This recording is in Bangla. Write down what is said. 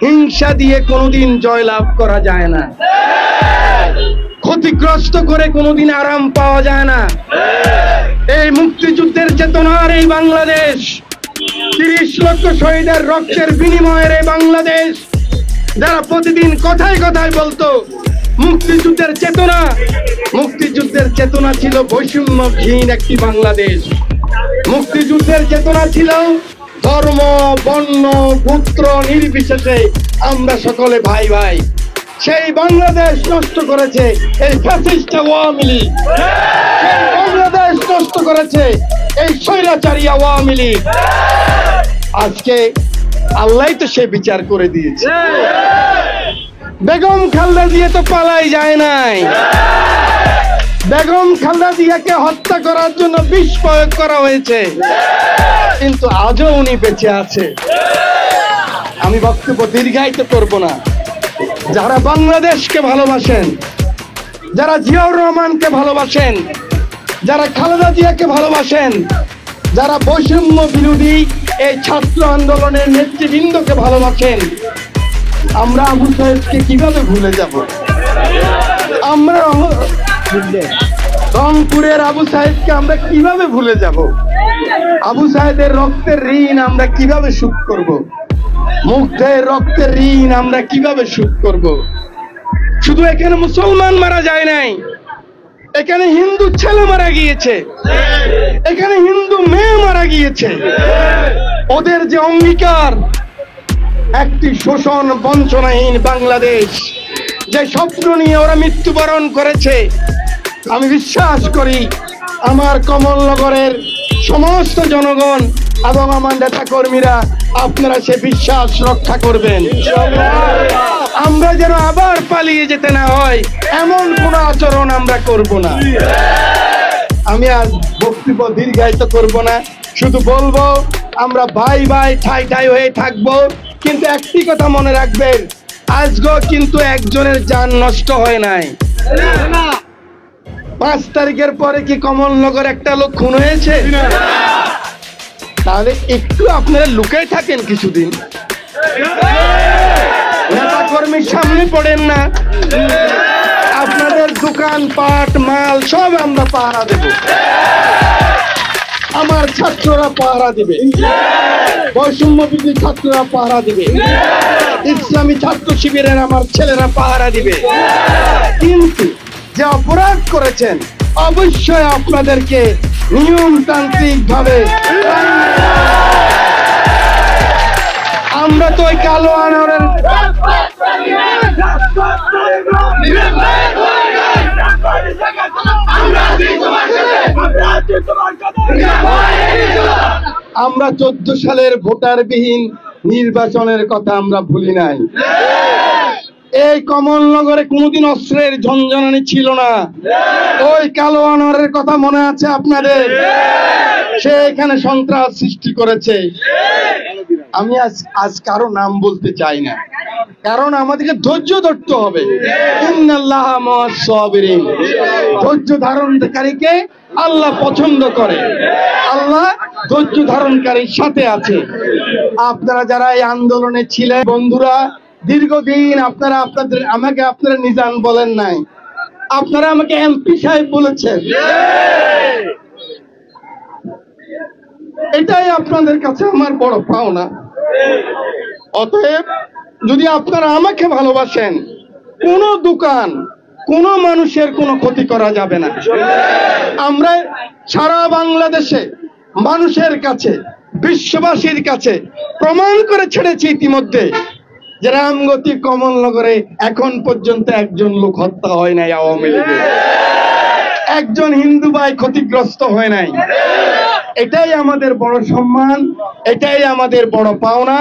হিংসা দিয়ে কোনোদিন জয়লাভ করা যায় না, ক্ষতিগ্রস্ত করে কোনোদিন আরাম পাওয়া যায় না। এই মুক্তিযুদ্ধের চেতনার এই বাংলাদেশ, ৩০ লক্ষ শহীদের রক্তের বিনিময়ের এই বাংলাদেশ, যারা প্রতিদিন কথায় কথায় বলতো মুক্তিযুদ্ধের চেতনা ছিল বৈষম্যহীন একটি বাংলাদেশ। মুক্তিযুদ্ধের চেতনা ছিল ধর্ম, বর্ণ, গোত্র নির্বিশেষে আমরা সকলে ভাই ভাই। সেই বাংলাদেশ নষ্ট করেছে এই ফ্যাসিস্ট আওয়ামী লীগ, সেই বাংলাদেশ নষ্ট করেছে এই স্বৈরাচারী আওয়ামী লীগ। আজকে আল্লাহই তো সে বিচার করে দিয়েছে। বেগম খালেদা জিয়া তো পালাই যায় নাই, বেগম খালেদা জিয়াকে হত্যা করার জন্য বিষ প্রয়োগ করা হয়েছে, কিন্তু আজও উনি বেঁচে আছে। আমি বক্তব্য দীর্ঘায়িত করব না। যারা বাংলাদেশকে ভালোবাসেন, যারা জিয়াউর রহমানকে ভালোবাসেন, যারা খালেদা জিয়াকে ভালোবাসেন, যারা বৈষম্য বিরোধী এই ছাত্র আন্দোলনের নেতৃবৃন্দকে ভালোবাসেন, আমরা আবু সাহেবকে কিভাবে ভুলে যাব? আমরা রংপুরের আবু সাহেবকে আমরা কিভাবে ভুলে যাব? আবু সাহেবের রক্তের ঋণ আমরা কিভাবে শোধ করব? মুগ্ধের রক্তের ঋণ আমরা কিভাবে শোধ করব? শুধু এখানে মুসলমান মারা যায় নাই, এখানে হিন্দু ছেলে মারা গিয়েছে, এখানে হিন্দু মেয়ে মারা গিয়েছে। ওদের যে অঙ্গীকার একটি শোষণ বঞ্চনাহীন বাংলাদেশ, যে স্বপ্ন নিয়ে ওরা মৃত্যুবরণ করেছে, আমি বিশ্বাস করি আমার কমলনগরের সমস্ত জনগণ এবং আমার নেতা কর্মীরা আপনারা সে বিশ্বাস রক্ষা করবেন। আমরা যেন আবার পালিয়ে যেতে না হয় এমন কোন আচরণ আমরা করব না। আমি আর বক্তব্য দীর্ঘায়িত করব না, শুধু বলবো আমরা ভাই ভাই ঠাই ঠাই হয়ে থাকবো। কিন্তু একটি কথা মনে রাখবেন, আজকেও কিন্তু একজনের জান নষ্ট হয় নাই। 5 তারিখের পরে কি কমলনগর একটা লোক খুন হয়েছে? তাহলে একটু আপনারা লুকায় থাকেন কিছুদিন, নেতা কর্মীর সামনে পড়েন না। আপনাদের দোকান পাট মাল সব আমরা পাহারা দেব, আমার ছাত্ররা পাহারা দিবে, বৈষম্য বিরোধী ছাত্ররা পাহারা দিবে, ইসলামী ছাত্র শিবিরের আমার ছেলেরা পাহারা দিবে। কিন্তু যে অপরাধ করেছেন অবশ্যই আপনাদেরকে নিয়মতান্ত্রিক ভাবে, আমরা তো ওই কালো আনোয়ারের আমরা 14 সালের ভোটারবিহীন নির্বাচনের কথা আমরা ভুলি নাই। এই কমলনগরে কোনোদিন অস্ত্রের ঝনঝনানি ছিল না। ওই কালো আনোয়ারের কথা মনে আছে আপনাদের? সে এখানে সন্ত্রাস সৃষ্টি করেছে। আমি আজ কারো নাম বলতে চাই না, কারণ আমাদেরকে ধৈর্য ধরতে হবে। ইন্নাল্লাহা মা'আস সাবিরিন, ধৈর্য ধারণকারীকে আল্লাহ পছন্দ করে, আল্লাহ ধৈর্য ধারণকারীর সাথে আছে। আপনারা যারা এই আন্দোলনে ছিলেন বন্ধুরা, দীর্ঘদিন আপনারা আমাকে নিজান বলেন নাই, আপনারা আমাকে এমপি সাহেব বলেছেন। এটাই আপনাদের কাছে আমার বড় পাওনা। অতএব যদি আপনারা আমাকে ভালোবাসেন, কোন দোকান, কোন মানুষের কোনো ক্ষতি করা যাবে না। আমরা সারা বাংলাদেশে মানুষের কাছে, বিশ্ববাসীর কাছে প্রমাণ করে ছেড়েছি ইতিমধ্যে যে রামগতি কমলনগরে এখন পর্যন্ত একজন লোক হত্যা হয় নাই, আওয়ামী লীগের একজন হিন্দু ভাই ক্ষতিগ্রস্ত হয় নাই। এটাই আমাদের বড় সম্মান, এটাই আমাদের বড় পাওনা।